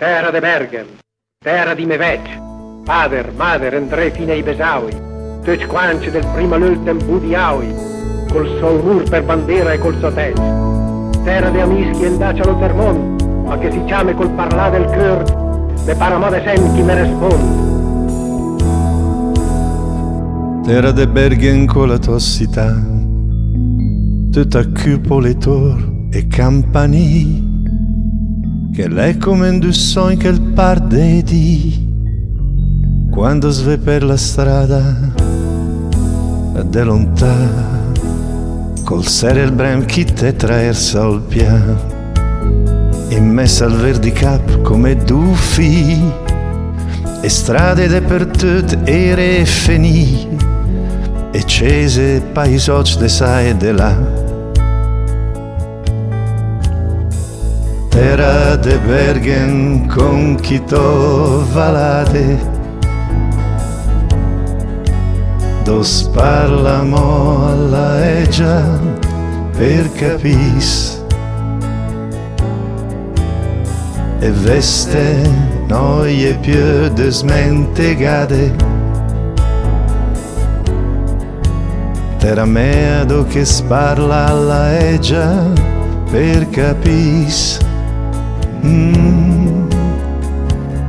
Terra de Bergen, terra di Mevet, pader, mader, André finei besaui, tutti quanti del prima l'ultim budiaui, col sol mur per bandiera e col sotel. Terra de amis che andace allo termon, ma che si chiame col parlà del cœur, me paramode sen chi me risponde. Terra de Bergen con la tossità, tutta cupole tor e campanili, che l'è come un du sogno che il parde di quando sve per la strada de lontà col sere il brem chi te traersa al pian in messa al verdicap come duffi e strade dappertutto ere e feni e cese paesoci de sa e de là. Terra de Bergen con chi to valade, dos parlamo alla eggia per capis, e veste noie più desmentegate. Terra mea do che sparla alla eggia per capis.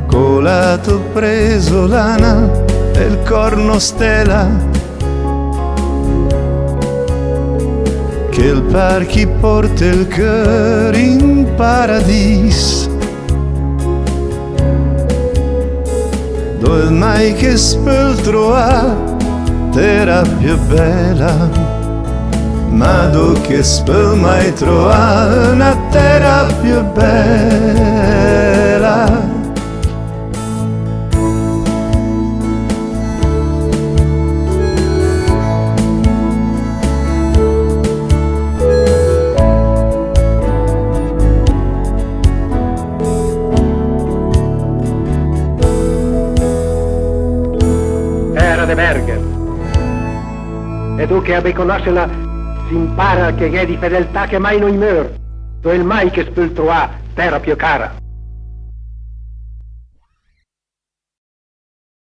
Colato preso lana e il corno stela che il parchi porta il cœur in paradis dove mai che speltro ha terra più bella ma do che spel mai trova una terra più bella. Terra de Bergen, e tu che abbi conoscela si impara che è di fedeltà che mai non muore, dove il mai che spultro ha terra più cara.